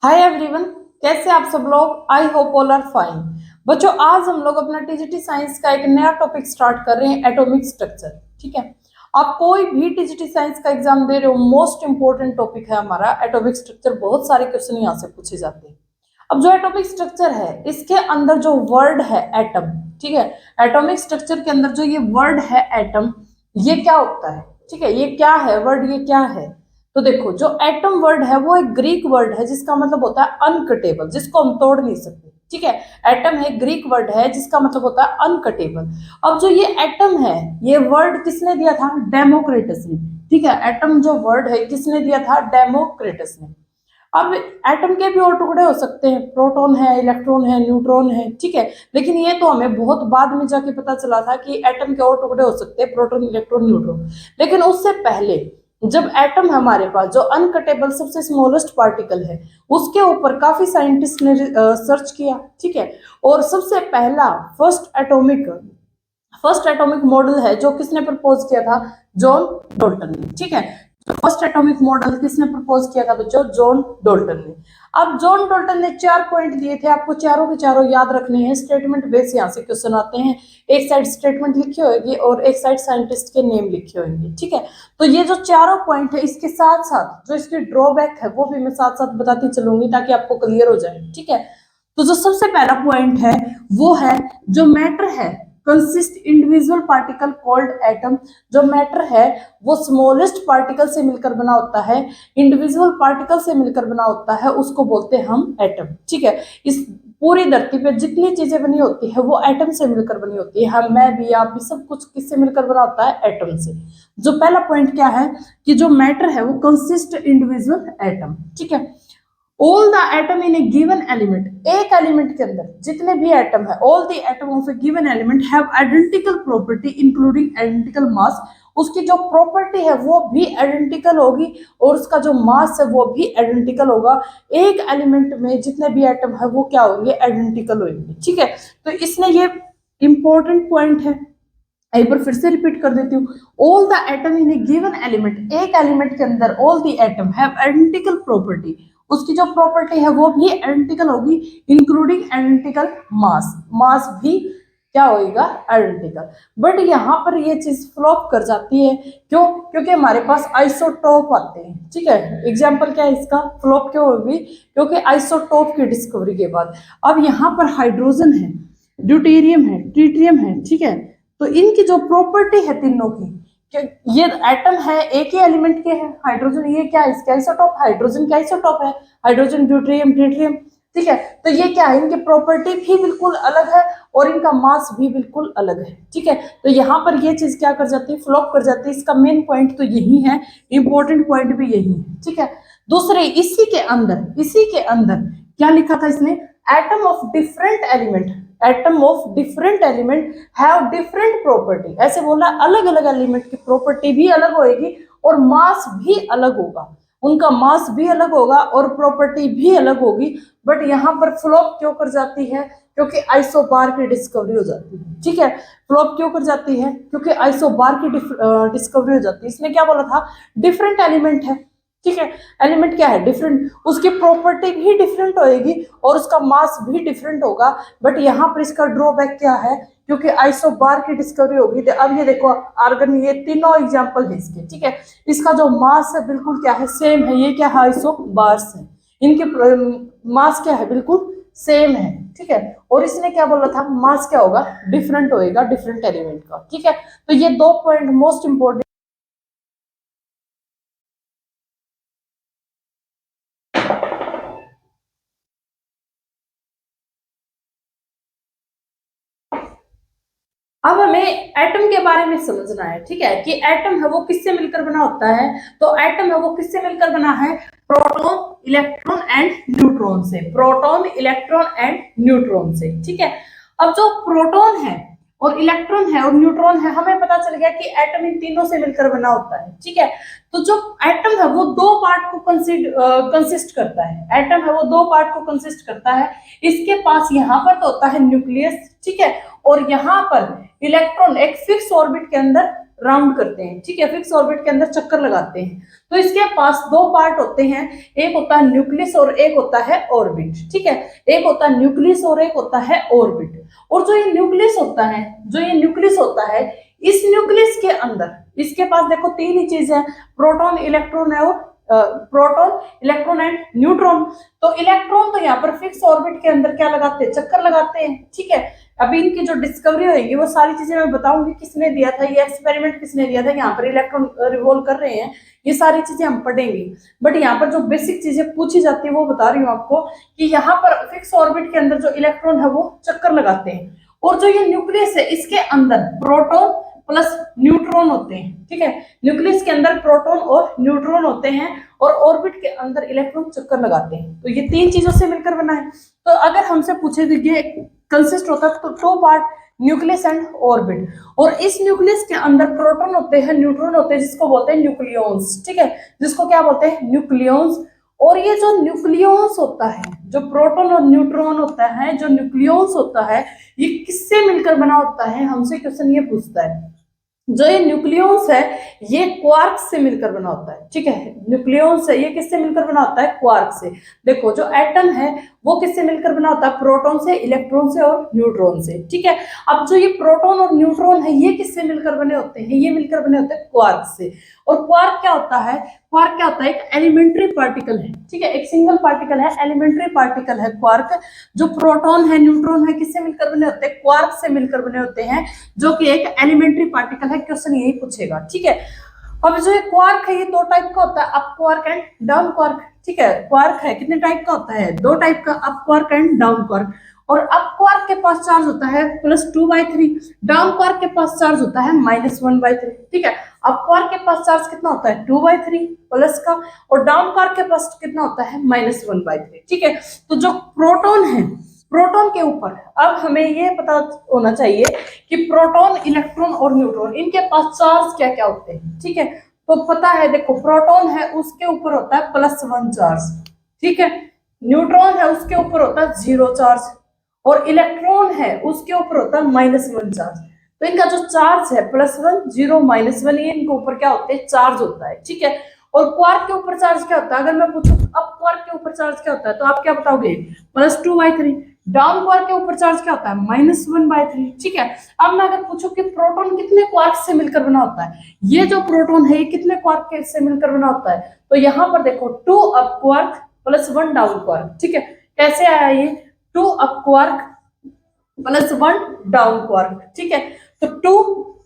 Hi everyone, कैसे आप सब लोग। I hope all are fine. बच्चों, आज हम लोग अपना टीजीटी साइंस का एक नया टॉपिक स्टार्ट कर रहे हैं, एटॉमिक स्ट्रक्चर। ठीक है, आप कोई भी टीजीटी साइंस का एग्जाम दे रहे हो, मोस्ट इंपोर्टेंट टॉपिक है हमारा एटॉमिक स्ट्रक्चर। बहुत सारे क्वेश्चन यहाँ से पूछे जाते हैं। अब जो एटॉमिक स्ट्रक्चर है, इसके अंदर जो वर्ड है एटम, ठीक है, एटॉमिक स्ट्रक्चर के अंदर जो ये वर्ड है एटम, ये क्या होता है? ठीक है, ये क्या है वर्ड, ये क्या है? तो देखो, जो एटम वर्ड है वो एक ग्रीक वर्ड है जिसका मतलब होता है अनकटेबल, जिसको हम तोड़ नहीं सकते। ठीक है, एटम है, ग्रीक वर्ड है जिसका मतलब होता है अनकटेबल। अब जो ये एटम है, ये वर्ड किसने दिया था? डेमोक्रिटस ने। ठीक है, एटम जो वर्ड है किसने दिया था? डेमोक्रिटस ने। अब एटम के भी और टुकड़े हो सकते हैं, प्रोटॉन है, इलेक्ट्रॉन है, न्यूट्रॉन है। ठीक है, लेकिन ये तो हमें बहुत बाद में जाके पता चला था कि एटम के और टुकड़े हो सकते हैं, प्रोटॉन, इलेक्ट्रॉन, न्यूट्रॉन। लेकिन उससे पहले जब एटम हमारे पास जो अनकटेबल सबसे स्मॉलेस्ट पार्टिकल है, उसके ऊपर काफी साइंटिस्ट ने सर्च किया। ठीक है, और सबसे पहला फर्स्ट एटॉमिक मॉडल है जो किसने प्रपोज किया था? जॉन डॉल्टन ने। ठीक है, फर्स्ट एटॉमिक मॉडल किसने प्रपोज किया था बच्चों? जॉन डॉल्टन ने। अब जॉन डॉल्टन ने 4 पॉइंट दिए थे, आपको चारों के चारों याद रखने हैं। स्टेटमेंट बेस यहाँ से क्वेश्चन आते हैं। एक साइड स्टेटमेंट लिखी होगी और एक साइड साइंटिस्ट के नेम लिखे होंगे। ठीक है, तो ये जो चारों पॉइंट है, इसके साथ साथ जो इसकी ड्रॉबैक है वो भी मैं साथ साथ बताती चलूंगी ताकि आपको क्लियर हो जाए। ठीक है, तो जो सबसे पहला पॉइंट है वो है, जो मैटर है consist individual particle called atom. जो मैटर है वो स्मॉलेस्ट पार्टिकल से मिलकर बना होता है, इंडिविजुअल पार्टिकल से मिलकर बना होता है, उसको बोलते हैं हम एटम। ठीक है, इस पूरी धरती पे जितनी चीजें बनी होती है वो एटम से मिलकर बनी होती है। हम, मैं भी, आप भी, सब कुछ किससे मिलकर बना होता है? एटम से। जो पहला पॉइंट क्या है कि जो मैटर है वो कंसिस्ट इंडिविजुअल एटम। ठीक है, all the atom in a given element, एक एलिमेंट के अंदर जितने भी एटम है, all the atom of a given element have identical property including identical mass. उसकी जो प्रॉपर्टी है वो भी आइडेंटिकल होगी और उसका जो मास है वो भी आइडेंटिकल होगा। एक एलिमेंट में जितने भी एटम है वो क्या होंगे? आइडेंटिकल होंगे। ठीक है, तो इसने ये इंपॉर्टेंट पॉइंट है, एक बार फिर से रिपीट कर देती हूँ। All the atom in a given element, एक एलिमेंट के अंदर all the atom have identical property, उसकी जो प्रॉपर्टी है वो भी आइडेंटिकल होगी, इंक्लूडिंग आइडेंटिकल मास, मास भी क्या होगा? आइडेंटिकल। बट यहाँ पर ये चीज फ्लॉप कर जाती है। क्यों? क्योंकि हमारे पास आइसोटोप आते हैं। ठीक है, एग्जाम्पल क्या है इसका? फ्लॉप क्यों होगी? क्योंकि आइसोटोप की डिस्कवरी के बाद अब यहाँ पर हाइड्रोजन है, ड्यूटेरियम है, ट्रिटियम है। ठीक है, तो इनकी जो प्रॉपर्टी है तीनों की, ये एटम है, एक ही एलिमेंट के हैं, हाइड्रोजन, ये क्या है? इसका आइसोटॉप, हाइड्रोजन का आइसोटॉप है, हाइड्रोजन, ड्यूटेरियम, ट्रिटियम। ठीक है, तो ये क्या है? इनकी प्रॉपर्टी भी बिल्कुल अलग है और इनका मास भी बिल्कुल अलग है। ठीक है, तो यहाँ पर ये चीज क्या कर जाती है? फ्लॉप कर जाती है। इसका मेन पॉइंट तो यही है, इंपॉर्टेंट पॉइंट भी यही है। ठीक है, दूसरे इसी के अंदर क्या लिखा था इसने? Atom of different element, atom of different element have different property. ऐसे बोला, अलग अलग एलिमेंट की प्रॉपर्टी भी अलग होगी और मास भी अलग होगा, उनका मास भी अलग होगा और प्रॉपर्टी भी अलग होगी। बट यहाँ पर फ्लॉप क्यों कर जाती है? क्योंकि आइसोबार की डिस्कवरी हो जाती है। ठीक है, फ्लॉप क्यों कर जाती है? क्योंकि आइसोबार की डिस्कवरी हो जाती है। इसने क्या बोला था? डिफरेंट एलिमेंट है। ठीक है, एलिमेंट क्या है? डिफरेंट, उसकी प्रॉपर्टी भी डिफरेंट होएगी और उसका मास भी डिफरेंट होगा। बट यहाँ पर इसका ड्रॉबैक क्या है? क्योंकि आइसोबार की डिस्कवरी होगी। अब ये देखो, आर्गन, ये तीनों एग्जांपल है इसके। ठीक है, इसका जो मास है बिल्कुल क्या है? सेम है। ये क्या है? आइसोबार्स है, इनके मास क्या है? बिल्कुल सेम है। ठीक है, और इसने क्या बोला था? मास क्या होगा? डिफरेंट होएगा, डिफरेंट एलिमेंट का। ठीक है, तो ये 2 पॉइंट मोस्ट इंपोर्टेंट। अब हमें एटम के बारे में समझना है। ठीक है, कि एटम है वो किससे मिलकर बना होता है? तो एटम है वो किससे मिलकर बना है? प्रोटॉन, इलेक्ट्रॉन एंड न्यूट्रॉन से। प्रोटॉन, इलेक्ट्रॉन एंड न्यूट्रॉन से। ठीक है, अब जो प्रोटॉन है और इलेक्ट्रॉन है और न्यूट्रॉन है, हमें पता चल गया कि एटम इन तीनों से मिलकर बना होता है। ठीक है, तो जो एटम है वो 2 पार्ट को कंसिस्ट करता है। एटम है वो 2 पार्ट को कंसिस्ट करता है। इसके पास यहाँ पर तो होता है न्यूक्लियस। ठीक है, और यहाँ पर इलेक्ट्रॉन एक फिक्स ऑर्बिट के अंदर राउंड करते हैं, ठीक है, फिक्स ऑर्बिट के अंदर चक्कर लगाते हैं। तो इसके पास दो पार्ट होते हैं, एक होता है न्यूक्लियस और एक होता है ऑर्बिट, ठीक है, एक होता है न्यूक्लियस और एक होता है ऑर्बिट। और जो ये न्यूक्लियस होता है, जो ये न्यूक्लियस होता है, इस न्यूक्लियस के अंदर इसके पास देखो तीन ही चीज है, प्रोटॉन, इलेक्ट्रॉन है और प्रोटॉन, इलेक्ट्रॉन एंड न्यूट्रॉन। तो इलेक्ट्रॉन तो यहाँ पर फिक्स ऑर्बिट के अंदर क्या लगाते हैं, चक्कर लगाते हैं, ठीक है। अभी इनकी जो डिस्कवरी होगी वो सारी चीजें मैं बताऊंगी, किसने दिया था ये एक्सपेरिमेंट, किसने दिया था, यहाँ पर इलेक्ट्रॉन रिवॉल्व कर रहे हैं, ये सारी चीजें हम पढ़ेंगे। बट यहाँ पर जो बेसिक चीजें पूछी जाती है वो बता रही हूँ आपको, कि यहाँ पर फिक्स ऑर्बिट के अंदर जो इलेक्ट्रॉन है वो चक्कर लगाते हैं, और जो ये न्यूक्लियस है इसके अंदर प्रोटॉन प्लस न्यूट्रॉन होते हैं, ठीक है, न्यूक्लियस के अंदर प्रोटॉन और न्यूट्रॉन होते हैं, और ऑर्बिट के अंदर इलेक्ट्रॉन चक्कर लगाते हैं। तो ये तीन चीजों से मिलकर बना है। तो अगर हमसे पूछे कि ये कंसिस्ट होता है तो two part, nucleus and orbit, और इस न्यूक्लियस के अंदर प्रोटॉन होते हैं, न्यूट्रॉन होते हैं, जिसको बोलते हैं न्यूक्लियॉन्स, ठीक है, जिसको क्या बोलते हैं, न्यूक्लियॉन्स। और ये जो न्यूक्लियॉन्स होता है, जो प्रोटॉन और न्यूट्रॉन होता है, जो न्यूक्लियॉन्स होता है, ये किससे मिलकर बना होता है, हमसे क्वेश्चन ये पूछता है। जो ये न्यूक्लियॉन्स है ये क्वार्क से मिलकर बना होता है, ठीक है, न्यूक्लियॉन्स है ये किससे मिलकर बना होता है, क्वार्क से। देखो जो एटम है वो किससे मिलकर बना होता है, प्रोटॉन से, इलेक्ट्रॉन से और न्यूट्रॉन से, ठीक है। अब जो ये प्रोटॉन और न्यूट्रॉन है ये किससे मिलकर बने होते हैं, ये मिलकर बने होते हैं क्वार्क से। और क्वार्क क्या होता है, क्वार्क क्या होता है, एक एलिमेंट्री पार्टिकल है, ठीक है, एक सिंगल पार्टिकल है, एलिमेंट्री पार्टिकल है क्वार्क। जो प्रोटॉन है, न्यूट्रॉन है, किससे मिलकर बने होते हैं, क्वार्क से मिलकर बने होते हैं, जो कि एक एलिमेंट्री पार्टिकल है। क्वेश्चन यही पूछेगा, ठीक है। अब जो ये क्वार्क है ये दो टाइप का होता है, up quark and down quark, ठीक है। क्वार्क है कितने टाइप का होता है, दो टाइप का, up quark and down quark. और अप क्वार्क के पास चार्ज होता है +2/3, डाउन क्वार्क के पास चार्ज होता है -1/3, ठीक है। अप क्वार्क के पास चार्ज कितना होता है 2/3 प्लस का, और डाउन क्वार्क के पास कितना होता है -1/3, ठीक है। तो जो प्रोटॉन है, प्रोटॉन के ऊपर अब हमें ये पता होना चाहिए कि प्रोटॉन, इलेक्ट्रॉन और न्यूट्रॉन इनके पास चार्ज क्या क्या होते हैं, ठीक है। तो पता है, देखो प्रोटॉन है उसके ऊपर होता है +1 चार्ज, ठीक है, न्यूट्रॉन है उसके ऊपर होता है 0 चार्ज, और इलेक्ट्रॉन है उसके ऊपर होता है -1 चार्ज। तो इनका जो चार्ज है +1, 0, -1, ये इनके ऊपर क्या होते हैं, चार्ज होता है, ठीक है। और क्वार्क के ऊपर चार्ज क्या होता है, अगर मैं पूछूं अब क्वार्क के ऊपर चार्ज क्या होता है, तो आप क्या बताओगे, +2/3। डाउन क्वार्क के ऊपर चार्ज क्या होता है, -1/3, ठीक है। अब मैं अगर पूछूं कि प्रोटॉन कितने क्वार्क से मिलकर बना होता है, ये जो प्रोटॉन है ये कितने क्वार्क से मिलकर बना होता है, तो यहाँ पर देखो 2 अप क्वार्क +1 डाउन क्वार्क, ठीक है। कैसे आया ये, 2 अप क्वार्क +1 डाउन क्वार्क, ठीक है। तो 2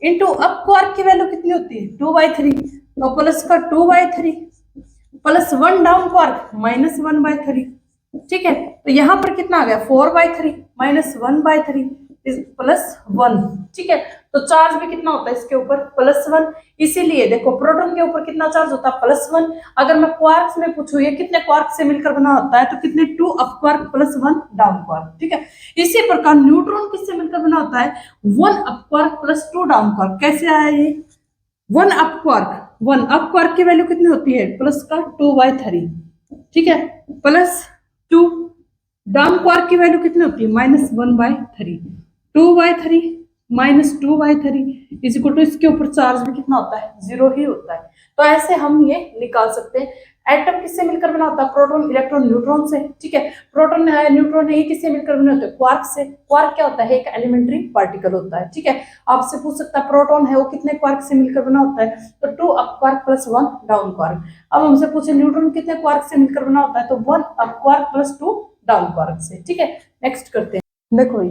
इंटू अप क्वार्क की वैल्यू कितनी होती है 2/3, तो प्लस का 2/3 +1 डाउन क्वार्क -1/3, ठीक है। तो यहाँ पर कितना आ गया 4/3 -1/3 +1, ठीक है। तो चार्ज भी कितना होता है इसके ऊपर +1, इसीलिए देखो प्रोटॉन के ऊपर कितना चार्ज होता है +1। अगर मैं क्वार्क्स में पूछूं ये कितने क्वार्क से मिलकर बना होता है, तो कितने 2 अप क्वार्क +1 डाउन क्वार्क, ठीक है। इसी प्रकार न्यूट्रॉन किससे मिलकर बना होता है 1 अप क्वार्क +2 डाउन क्वार्क। कैसे आया ये 1 अप क्वार्क की वैल्यू कितनी होती है प्लस का 2/3, ठीक है, +2। डाउन क्वार्क की वैल्यू कितनी होती है -1/3, 2/3 -2/3 इज इक्वल टू इसके ऊपर चार्ज भी कितना होता है 0 ही होता है। तो ऐसे हम ये निकाल सकते हैं। एटम किससे मिलकर बना होता है, प्रोटॉन, इलेक्ट्रॉन, न्यूट्रॉन से, ठीक है। प्रोटॉन है, न्यूट्रॉन है, ये किससे मिलकर बने होते हैं, क्वार्क से। क्वार्क क्या होता है, एक एलिमेंट्री पार्टिकल होता है, ठीक है। आपसे पूछ सकता है प्रोटॉन है वो कितने क्वार्क से मिलकर बना होता है, तो 2 अप क्वार्क +1 डाउन क्वार्क। अब हमसे पूछे न्यूट्रॉन कितने क्वार्क से मिलकर बना होता है, तो 1 अप क्वार्क +2 डाउन क्वार्क से, ठीक है। नेक्स्ट करते हैं। देखो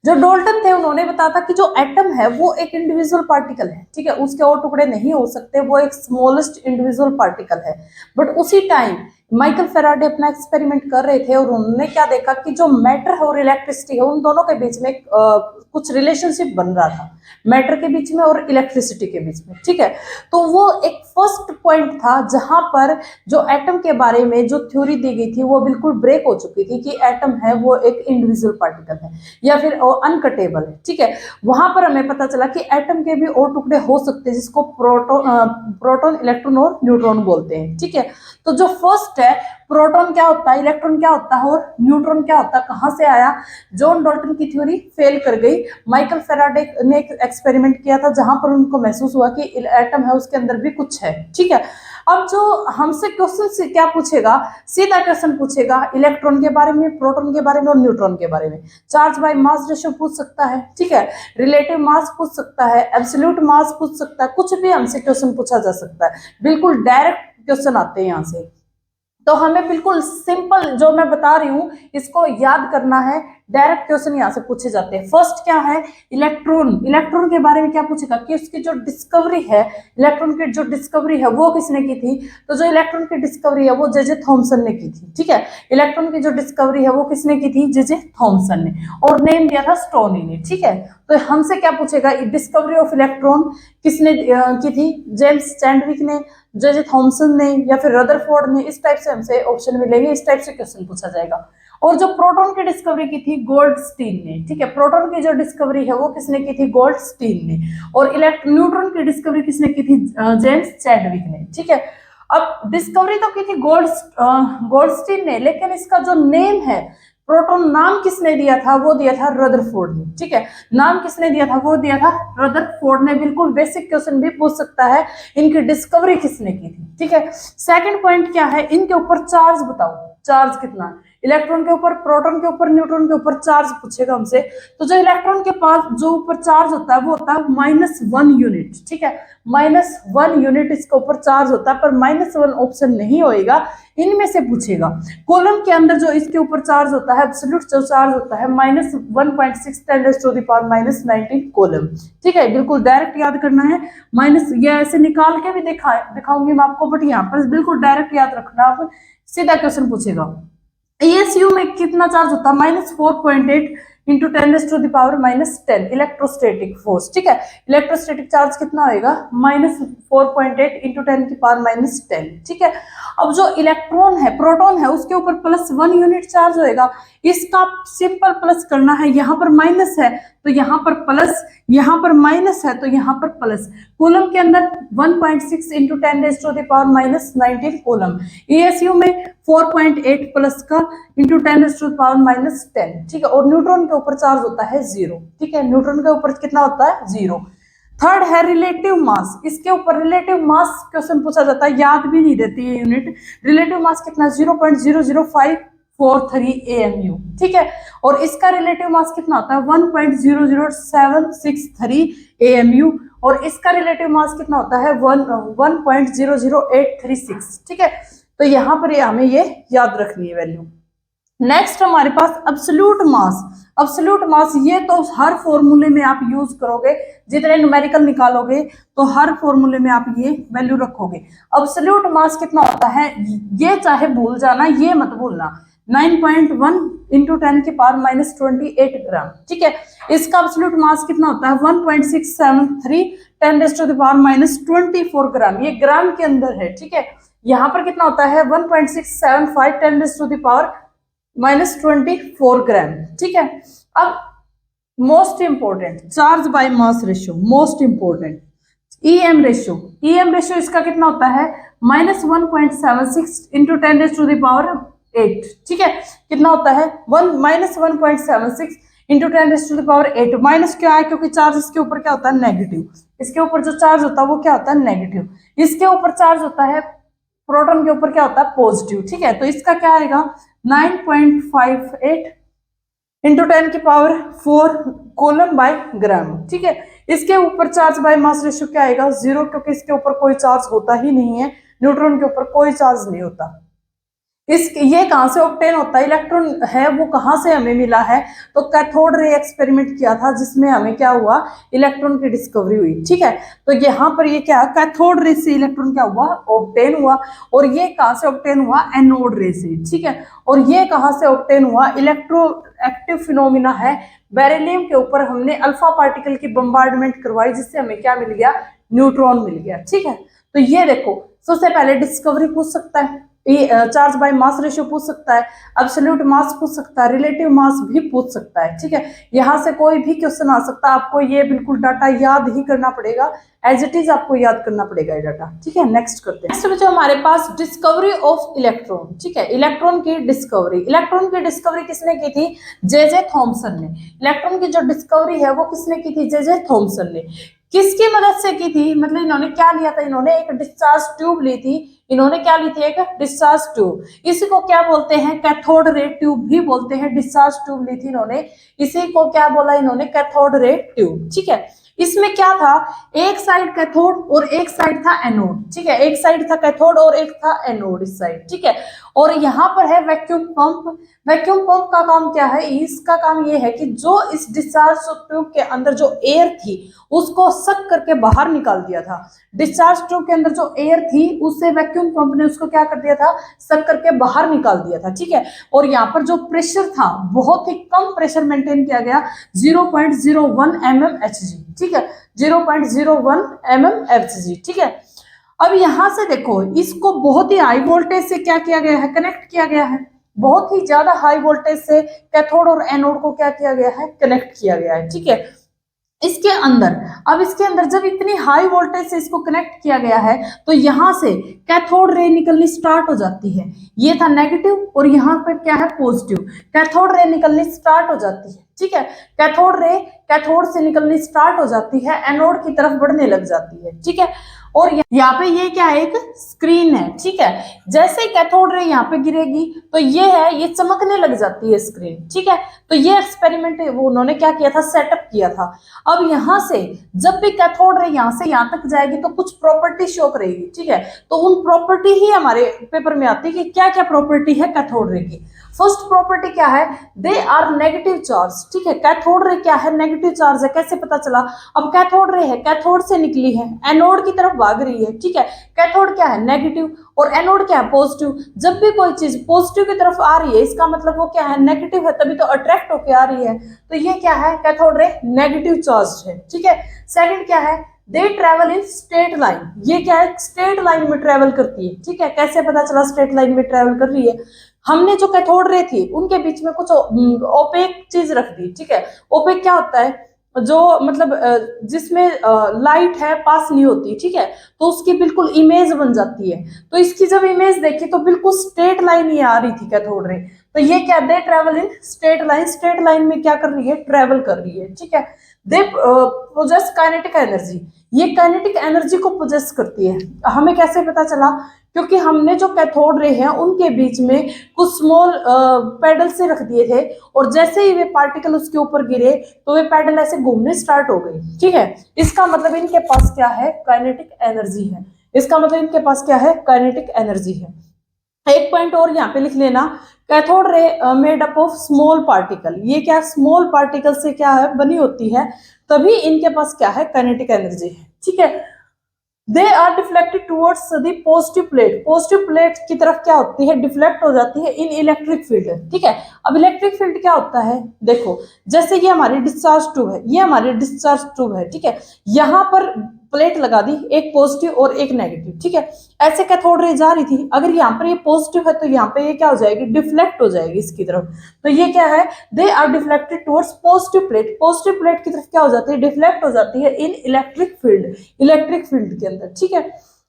जो डाल्टन थे उन्होंने बताया था कि जो एटम है वो एक इंडिविजुअल पार्टिकल है, ठीक है, उसके और टुकड़े नहीं हो सकते, वो एक स्मॉलेस्ट इंडिविजुअल पार्टिकल है। बट उसी टाइम माइकल फेराडे अपना एक्सपेरिमेंट कर रहे थे और उन्होंने क्या देखा कि जो मैटर है और इलेक्ट्रिसिटी है उन दोनों के बीच में कुछ रिलेशनशिप बन रहा था, मैटर के बीच में और इलेक्ट्रिसिटी के बीच में, ठीक है। तो वो एक फर्स्ट पॉइंट था जहां पर जो एटम के बारे में जो थ्योरी दी गई थी वो बिल्कुल ब्रेक हो चुकी थी कि एटम है वो एक इंडिविजुअल पार्टिकल है या फिर अनकटेबल है, ठीक है। वहां पर हमें पता चला कि एटम के भी और टुकड़े हो सकते हैं जिसको प्रोटॉन, इलेक्ट्रॉन और न्यूट्रॉन बोलते हैं, ठीक है। तो जो फर्स्ट है प्रोटॉन क्या होता है, इलेक्ट्रॉन क्या होता है और न्यूट्रॉन क्या होता है, कहां से आया, जॉन डाल्टन की थ्योरी फेल कर गई। माइकल फैराडे ने एक एक्सपेरिमेंट किया था जहां पर उनको महसूस हुआ कि एटम है उसके अंदर भी कुछ है, ठीक है। अब जो हमसे क्वेश्चन से क्या पूछेगा, सीधा क्वेश्चन पूछेगा इलेक्ट्रॉन के बारे में, प्रोटॉन के बारे में और न्यूट्रॉन के बारे में। चार्ज बाय मास रेशियो पूछ सकता है, ठीक है, रिलेटिव मास पूछ सकता है, एब्सोल्यूट मास पूछ सकता है, कुछ भी हमसे क्वेश्चन पूछा जा सकता है, बिल्कुल डायरेक्ट क्वेश्चन आते हैं यहाँ से। तो हमें बिल्कुल सिंपल जो मैं बता रही हूं इसको याद करना है, डायरेक्ट क्वेश्चन यहाँ से पूछे जाते हैं। फर्स्ट क्या है, इलेक्ट्रॉन। इलेक्ट्रॉन के बारे में क्या पूछेगा कि उसकी जो डिस्कवरी है, इलेक्ट्रॉन की जो डिस्कवरी है वो किसने की थी, तो जो इलेक्ट्रॉन की डिस्कवरी है वो जे थॉमसन ने की थी, ठीक है। इलेक्ट्रॉन की जो डिस्कवरी है वो किसने की थी, जे थॉमसन ने, और नेम दिया था स्टोनी ने, ठीक है। तो हमसे क्या पूछेगा, डिस्कवरी ऑफ इलेक्ट्रॉन किसने की थी, जेम्स चैडविक ने, जे थॉमसन ने, या फिर रदरफोर्ड ने। इस टाइप से हमसे ऑप्शन मिलेंगे, इस टाइप से क्वेश्चन पूछा जाएगा। और जो प्रोटॉन की डिस्कवरी की थी गोल्डस्टीन ने, ठीक है, प्रोटॉन की जो डिस्कवरी है वो किसने की थी, गोल्डस्टीन ने। और न्यूट्रॉन की डिस्कवरी किसने की थी, जेम्स चैडविक ने, ठीक है। अब डिस्कवरी तो की थी गोल्डस्टीन ने, लेकिन इसका जो नेम है प्रोटॉन, नाम किसने दिया था, वो दिया था रदरफोर्ड ने, ठीक है। नाम किसने दिया था, वो दिया था रदरफोर्ड ने। बिल्कुल बेसिक क्वेश्चन भी पूछ सकता है, इनकी डिस्कवरी किसने की थी, ठीक है। सेकंड पॉइंट क्या है, इनके ऊपर चार्ज बताओ, चार्ज कितना है, इलेक्ट्रॉन के ऊपर, प्रोटॉन के ऊपर, न्यूट्रॉन के ऊपर चार्ज पूछेगा हमसे। तो जो इलेक्ट्रॉन के पास जो ऊपर चार्ज होता है वो होता है -1 यूनिट, ठीक है, -1 यूनिट इसके ऊपर चार्ज होता है, पर -1 ऑप्शन नहीं होएगा, इनमें से पूछेगा। कूलम के अंदर जो इसके ऊपर चार्ज होता है, एब्सोल्यूट जो चार्ज होता है -1.6 10⁻⁹ कूलम, ठीक है। बिल्कुल डायरेक्ट याद करना है, माइनस, ये ऐसे निकाल के भी दिखाऊंगी मैं आपको, बट यहाँ पर बिल्कुल डायरेक्ट याद रखना, आप सीधा क्वेश्चन पूछेगा। एएसयू में कितना चार्ज होता है, -4.8 इंटू 10⁻⁻10 इलेक्ट्रोस्टैटिक फोर्स, ठीक है। इलेक्ट्रोस्टैटिक चार्ज कितना होएगा, -4.8 इंटू 10⁻10, ठीक है। अब जो इलेक्ट्रॉन है, प्रोटॉन है, उसके ऊपर +1 यूनिट चार्ज होएगा। इसका सिंपल प्लस करना है, यहाँ पर माइनस है तो यहाँ पर प्लस, यहाँ पर माइनस है तो यहाँ पर प्लस। कूलम के अंदर 1.6 इंटू 10⁻⁻19 कूलम। एएसयू में 4.8 प्लस का इंटू 10⁻⁻10, ठीक है। और न्यूट्रॉन के ऊपर चार्ज होता है 0, ठीक है। न्यूट्रॉन के ऊपर कितना होता है, 0। थर्ड है रिलेटिव मास, इसके ऊपर रिलेटिव मास क्वेश्चन पूछा जाता है, याद भी नहीं देती है यूनिट। रिलेटिव मास कितना, 0.00543 AMU, ठीक है। और इसका रिलेटिव मास कितना होता है, 1.00763 AMU। और इसका रिलेटिव मास कितना होता है, 1.00836, ठीक है। तो यहाँ पर हमें ये याद रखनी है वैल्यू। नेक्स्ट हमारे पास एब्सोल्यूट मास। एब्सोल्यूट मास ये तो हर फॉर्मूले में आप यूज करोगे, जितने न्यूमेरिकल निकालोगे तो हर फॉर्मूले में आप ये वैल्यू रखोगे। एब्सोल्यूट मास कितना होता है, ये चाहे भूल जाना, ये मत भूलना, 9.1 इंटू 10⁻⁻28 ग्राम, ठीक है। इसका एब्सोल्यूट मास कितना होता है, 1.673 10⁻⁻24 ग्राम, ये ग्राम के अंदर है, ठीक है। यहाँ पर कितना होता है, 1.675 10⁻⁻24 ग्राम, ठीक है। अब most important, charge by mass ratio, most important, EM ratio. EM ratio इसका कितना होता है, -1.76 इंटू 10⁻8, ठीक है। कितना होता है, -1.76 इंटू 10⁻8। माइनस क्या है, क्योंकि चार्ज इसके ऊपर क्या होता है, नेगेटिव। इसके ऊपर जो चार्ज होता है वो क्या होता है, नेगेटिव। इसके ऊपर चार्ज होता है, प्रोटॉन के ऊपर क्या होता है, पॉजिटिव, ठीक है। तो इसका क्या आएगा, 9.58 इंटू 10⁴ कूलम बाय ग्राम, ठीक है। इसके ऊपर चार्ज बाय मास रेशियो क्या आएगा, 0, क्योंकि इसके ऊपर कोई चार्ज होता ही नहीं है, न्यूट्रॉन के ऊपर कोई चार्ज नहीं होता। ये कहां से ऑब्टेन होता है, इलेक्ट्रॉन है वो कहां से हमें मिला है, तो कैथोड रे एक्सपेरिमेंट किया था जिसमें हमें क्या हुआ, इलेक्ट्रॉन की डिस्कवरी हुई, ठीक है। तो यहाँ पर ये क्या, कैथोड रे से इलेक्ट्रॉन क्या हुआ, ऑब्टेन हुआ। और ये कहां से ऑब्टेन हुआ, एनोड रे से, ठीक है। और ये कहां से ऑब्टेन हुआ, इलेक्ट्रो एक्टिव फिनोमिना है, बेरिलियम के ऊपर हमने अल्फा पार्टिकल की बम्बार्डमेंट करवाई, जिससे हमें क्या मिल गया, न्यूट्रॉन मिल गया, ठीक है। तो ये देखो, सबसे पहले डिस्कवरी पूछ सकता है, चार्ज बाय मास रेशियो पूछ सकता है, एब्सोल्यूट मास पूछ सकता है, रिलेटिव मास भी पूछ सकता है। ठीक है, यहाँ से कोई भी क्वेश्चन आ सकता है, आपको ये बिल्कुल डाटा याद ही करना पड़ेगा, एज इट इज आपको याद करना पड़ेगा ये डाटा। ठीक है, नेक्स्ट करते हैं। नेक्स्ट बच्चों हमारे पास डिस्कवरी ऑफ इलेक्ट्रॉन। ठीक है, इलेक्ट्रॉन की डिस्कवरी। इलेक्ट्रॉन की डिस्कवरी किसने की थी? जे थॉमसन ने। इलेक्ट्रॉन की जो डिस्कवरी है वो किसने की थी? जे थॉमसन ने। किसकी मदद से की थी? मतलब इन्होंने क्या लिया था? इन्होंने एक डिस्चार्ज ट्यूब ली थी। इन्होंने क्या ली थी? एक डिस्चार्ज ट्यूब। इसी को क्या बोलते हैं? कैथोड रे ट्यूब भी बोलते हैं। डिस्चार्ज ट्यूब ली थी इन्होंने, इसी को क्या बोला इन्होंने? Cathode ray tube. ठीक है, इसमें क्या था? एक साइड कैथोड और एक साइड था एनोड। ठीक है, एक साइड था कैथोड और एक था एनोड इस साइड। ठीक है, और यहाँ पर है वैक्यूम पंप। वैक्यूम पंप का काम क्या है? इसका काम ये है कि जो इस डिस्चार्ज ट्यूब के अंदर जो एयर थी उसको सक करके बाहर निकाल दिया था। डिस्चार्ज ट्यूब के अंदर जो एयर थी उससे वैक्यूम पंप ने उसको क्या कर दिया था? सक करके बाहर निकाल दिया था। ठीक है, और यहाँ पर जो प्रेशर था बहुत ही कम प्रेशर मेंटेन किया गया, 0.01 mmHg। ठीक है, 0.01 mmHg। ठीक है, अब यहां से देखो, इसको बहुत ही हाई वोल्टेज से क्या किया गया है? कनेक्ट किया गया है। बहुत ही ज्यादा हाई वोल्टेज से कैथोड और एनोड को क्या किया गया है? कनेक्ट किया गया है। ठीक है, इसके अंदर, अब इसके अंदर जब इतनी हाई वोल्टेज से इसको कनेक्ट किया गया है तो यहां से कैथोड रे निकलनी स्टार्ट हो जाती है। ये था नेगेटिव और यहाँ पर क्या है? पॉजिटिव। कैथोड रे निकलनी स्टार्ट हो जाती है। ठीक है, कैथोड रे कैथोड से निकलनी स्टार्ट हो जाती है, एनोड की तरफ बढ़ने लग जाती है। ठीक है, और यहाँ पे ये क्या है? एक स्क्रीन है। ठीक है, जैसे कैथोड रे यहाँ पे गिरेगी तो ये है, ये चमकने लग जाती है स्क्रीन। ठीक है, तो ये एक्सपेरिमेंट वो उन्होंने क्या किया था? सेटअप किया था। अब यहाँ से जब भी कैथोड रे यहाँ से यहाँ तक जाएगी तो कुछ प्रॉपर्टी शो करेगी। ठीक है, तो उन प्रॉपर्टी ही हमारे पेपर में आती है कि क्या क्या प्रॉपर्टी है कैथोड रे की। फर्स्ट प्रॉपर्टी क्या है? They are negative charge. ठीक है, कैथोड रे क्या है? नेगेटिव चार्ज है। कैसे पता चला? अब कैथोड रे है, कैथोड से निकली है, एनोड की तरफ भाग रही है। ठीक है, कैथोड क्या है? नेगेटिव और एनोड क्या है? पॉजिटिव। जब भी कोई चीज पॉजिटिव की तरफ आ रही है इसका मतलब वो क्या है? नेगेटिव है, तभी तो अट्रैक्ट होकर आ रही है। तो ये क्या है? कैथोड रे नेगेटिव चार्ज है। ठीक है, सेकंड क्या है? They travel in straight line. ये क्या है? स्ट्रेट लाइन में ट्रेवल करती है। ठीक है, कैसे पता चला स्ट्रेट लाइन में ट्रेवल कर रही है? हमने जो कैथोड रे थी उनके बीच में कुछ ओपेक चीज रख दी। ठीक है, ओपेक क्या होता है? जो मतलब जिसमें लाइट है पास नहीं होती। ठीक है, तो उसकी बिल्कुल इमेज बन जाती है। तो इसकी जब इमेज देखी तो बिल्कुल स्ट्रेट लाइन ही आ रही थी कैथोड रे। तो ये क्या? They travel in straight line. Straight line में क्या कर रही है? ट्रेवल कर रही है। ठीक है, दे पोजेस काइनेटिक एनर्जी। ये काइनेटिक एनर्जी को पोजेस करती है। हमें कैसे पता चला? क्योंकि हमने जो कैथोड रे हैं उनके बीच में कुछ स्मॉल पैडल से रख दिए थे और जैसे ही वे पार्टिकल उसके ऊपर गिरे तो वे पैडल ऐसे घूमने स्टार्ट हो गई। ठीक है, इसका मतलब इनके पास क्या है? काइनेटिक एनर्जी है। इसका मतलब इनके पास क्या है? काइनेटिक एनर्जी है। एक पॉइंट और यहाँ पे लिख लेना, cathode ray made up of small particle. ये क्या? स्मॉल पार्टिकल से क्या है? बनी होती है, तभी इनके पास क्या है? काइनेटिक एनर्जी है। ठीक है, they are deflected towards the positive plate. Positive plate की तरफ क्या होती है? डिफ्लेक्ट हो जाती है इन इलेक्ट्रिक फील्ड। ठीक है, अब इलेक्ट्रिक फील्ड क्या होता है? देखो, जैसे ये हमारी डिस्चार्ज ट्यूब है, ये हमारी डिस्चार्ज ट्यूब है। ठीक है, यहाँ पर प्लेट लगा दी, एक पॉजिटिव और एक नेगेटिव। ठीक है, ऐसे कैथोड रे जा रही थी, अगर यहाँ पर ये पॉजिटिव है तो यहाँ पे ये क्या हो जाएगी? डिफ्लेक्ट हो जाएगी इसकी तरफ। तो ये क्या है? They are deflected towards positive plate. Positive plate की तरफ क्या हो जाती है? डिफ्लेक्ट हो जाती है in electric field, electric field के अंदर। ठीक है,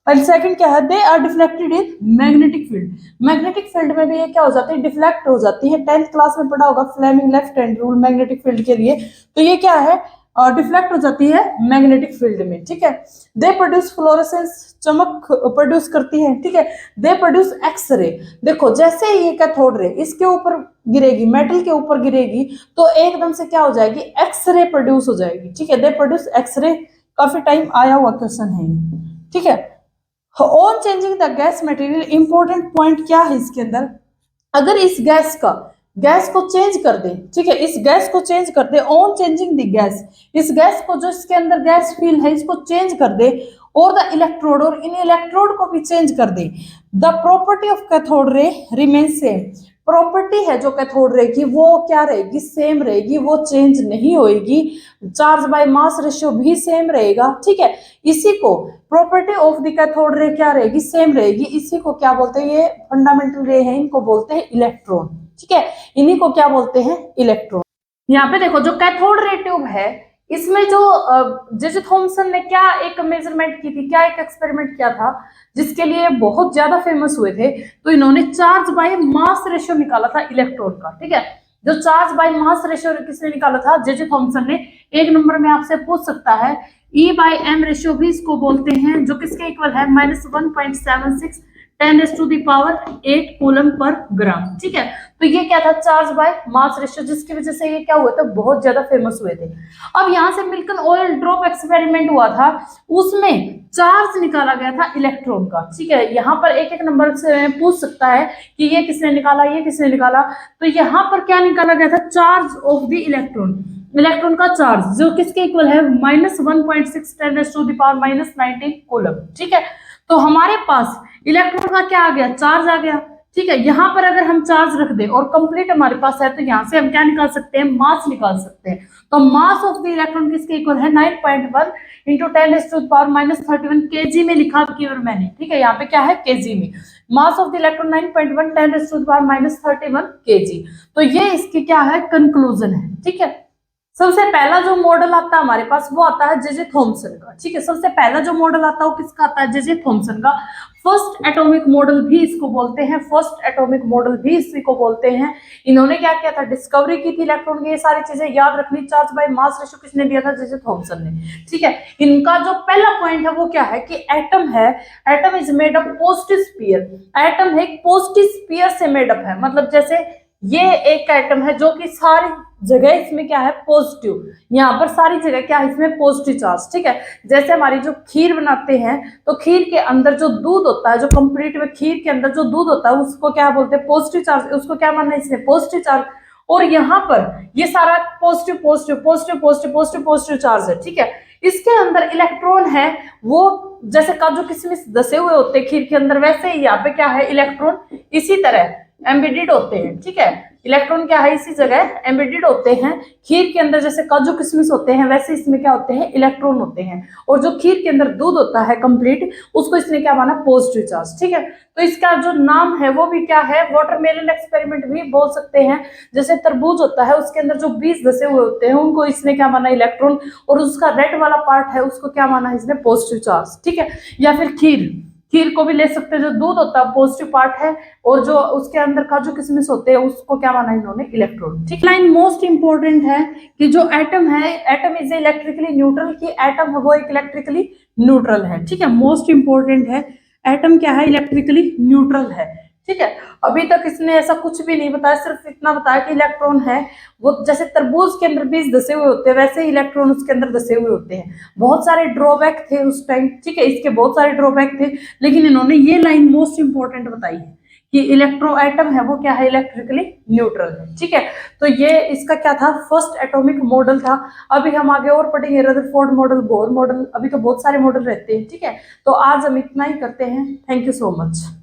एंड सेकंड क्या है? They are deflected in magnetic field. Magnetic field में भी ये क्या हो जाती है? डिफ्लेक्ट हो जाती है। 10th क्लास में पढ़ा होगा Fleming left hand rule magnetic field के लिए। तो ये क्या है? डिफ्लेक्ट हो जाती है मैग्नेटिक फील्ड में। ठीक है, दे प्रोड्यूस फ्लोरेसेंस, चमक प्रोड्यूस करती है। ठीक है, दे प्रोड्यूस एक्सरे। देखो, जैसे ही ये कैथोड रे इसके ऊपर गिरेगी, मेटल के ऊपर गिरेगी तो एकदम से क्या हो जाएगी? एक्सरे प्रोड्यूस हो जाएगी। ठीक है, दे प्रोड्यूस एक्सरे। काफी टाइम आया हुआ क्वेश्चन है ये। ठीक है, on changing the gas material, important point क्या है इसके अंदर? अगर इस गैस को चेंज कर दे। ठीक है, इस गैस को चेंज कर दे, ऑन चेंजिंग द गैस, इस गैस को जो इसके अंदर गैस फील है इसको चेंज कर दे, और द इलेक्ट्रोड, और इन इलेक्ट्रोड को भी चेंज कर दे, the property of cathode ray remain same. Property है जो कैथोड रे की वो क्या रहेगी, सेम रहेगी, वो चेंज नहीं होगी। चार्ज बाय मास रेशियो भी सेम रहेगा, ठीक है। इसी को property of the cathode ray क्या रहेगी, सेम रहेगी। इसी को क्या बोलते हैं, ये फंडामेंटल रे है, इनको बोलते हैं इलेक्ट्रॉन, ठीक है। इन्हीं को क्या बोलते हैं, इलेक्ट्रॉन। यहाँ पे देखो जो कैथोड रे ट्यूब है, इसमें जो जे थॉमसन ने क्या एक मेजरमेंट की थी, क्या एक एक्सपेरिमेंट किया था जिसके लिए बहुत ज्यादा फेमस हुए थे, तो इन्होंने चार्ज बाय मास रेशियो निकाला था इलेक्ट्रॉन का, ठीक है। जो चार्ज बाय मास रेशियो किसने निकाला था, जे थॉमसन ने। एक नंबर में आपसे पूछ सकता है, E/M रेशियो भी इसको बोलते हैं, जो किसके इक्वल है, -1.76 10⁸ कूलम पर ग्राम, ठीक है। तो ये क्या था, चार्ज बाय मास रेशियो, जिसकी वजह से ये क्या हुआ था, बहुत ज्यादा फेमस हुए थे। अब यहाँ से मिल्टन ऑयल ड्रॉप एक्सपेरिमेंट हुआ था, उसमें चार्ज निकाला गया था इलेक्ट्रॉन का, ठीक है। यहाँ पर एक एक नंबर से पूछ सकता है कि ये किसने निकाला, ये किसने निकाला। तो यहाँ पर क्या निकाला गया था, charge of the electron, electron का चार्ज, जो किसके इक्वल है, -1.6 10⁻⁻19 कूलम, ठीक है। तो हमारे पास इलेक्ट्रॉन का क्या आ गया, चार्ज आ गया, ठीक है। यहाँ पर अगर हम चार्ज रख दें और कंप्लीट हमारे पास है, तो यहाँ से हम क्या निकाल सकते हैं, मास निकाल सकते हैं। तो मास ऑफ द इलेक्ट्रॉन किसके इक्वल है, 9.1 × 10⁻⁻31 kg में लिखा केवल मैंने, ठीक है। यहाँ पे क्या है, kg में। Mass of the electron 9.1 10⁻⁻31 kg। तो ये इसकी क्या है, कंक्लूजन है, ठीक है। सबसे पहला जो मॉडल आता है हमारे पास, वो आता है जे थॉमसन का, ठीक है। सबसे पहला जो मॉडल आता है वो किसका आता है, जे थॉमसन का। फर्स्ट एटॉमिक मॉडल भी इसको बोलते हैं, फर्स्ट एटॉमिक मॉडल भी इसी को बोलते हैं। इन्होंने क्या किया था, डिस्कवरी की थी इलेक्ट्रॉन की। ये सारी चीजें याद रखनी। चार्ज बाय मास रेशियो किसने दिया था, जे थॉमसन ने, ठीक है। इनका जो पहला पॉइंट है वो क्या है कि एटम है, atom is made up positive sphere. Atom है पॉजिटिव स्फीयर से मेडअप है, मतलब जैसे ये एक एटम है जो कि सारी जगह इसमें क्या है, पॉजिटिव। यहाँ पर सारी जगह क्या है, इसमें पॉजिटिव चार्ज, ठीक है। जैसे हमारी जो खीर बनाते हैं, तो खीर के अंदर जो दूध होता है, जो कंप्लीट में खीर के अंदर जो दूध होता है, उसको क्या बोलते हैं, पॉजिटिव चार्ज। उसको क्या मानना है, इसमें पॉजिटिव चार्ज। और यहाँ पर ये सारा positive positive positive positive positive positive charge है, ठीक है। इसके अंदर इलेक्ट्रॉन है, वो जैसे काजू किशमिश दसे हुए होते हैं खीर के अंदर, वैसे ही यहाँ पे क्या है, इलेक्ट्रॉन इसी तरह एम्बेडेड होते हैं, ठीक है। इलेक्ट्रॉन क्या है, इसी जगह एम्बेडेड होते हैं। खीर के अंदर जैसे काजू किशमिश होते हैं, वैसे इसमें क्या होते हैं, इलेक्ट्रॉन होते हैं। और जो खीर के अंदर दूध होता है कंप्लीट, उसको इसने क्या माना, पॉजिटिव चार्ज, ठीक है। तो इसका जो नाम है वो भी क्या है, वाटरमेलन एक्सपेरिमेंट भी बोल सकते हैं। जैसे तरबूज होता है, उसके अंदर जो बीज धसे हुए होते हैं, उनको इसने क्या माना, इलेक्ट्रॉन। और उसका रेड वाला पार्ट है, उसको क्या माना इसने, पॉजिटिव चार्ज, ठीक है। या फिर खीर, खीर को भी ले सकते हैं, जो दूध होता है पॉजिटिव पार्ट है, और जो उसके अंदर काजू किशमिश होते हैं, उसको क्या माना इन्होंने, इलेक्ट्रॉन, ठीक। लाइन मोस्ट इंपॉर्टेंट है कि जो एटम है, एटम इज इलेक्ट्रिकली न्यूट्रल, की एटम है वो एक इलेक्ट्रिकली न्यूट्रल है, ठीक है। मोस्ट इंपॉर्टेंट है, एटम क्या है, इलेक्ट्रिकली न्यूट्रल है, ठीक है। अभी तक इसने ऐसा कुछ भी नहीं बताया, सिर्फ इतना बताया कि इलेक्ट्रॉन है वो जैसे तरबूज के अंदर बीज धसे हुए होते हैं, वैसे ही इलेक्ट्रॉन उसके अंदर धसे हुए होते हैं। बहुत सारे ड्रॉबैक थे उस टाइम, ठीक है, इसके बहुत सारे ड्रॉबैक थे, लेकिन इन्होंने ये लाइन मोस्ट इंपॉर्टेंट बताई है कि इलेक्ट्रो एटम है वो क्या है, इलेक्ट्रिकली न्यूट्रल है, ठीक है। तो ये इसका क्या था, फर्स्ट एटॉमिक मॉडल था। अभी हम आगे और पढ़ेंगे, रदरफोर्ड मॉडल, बोर मॉडल, अभी तो बहुत सारे मॉडल रहते हैं, ठीक है। तो आज हम इतना ही करते हैं। Thank you so much.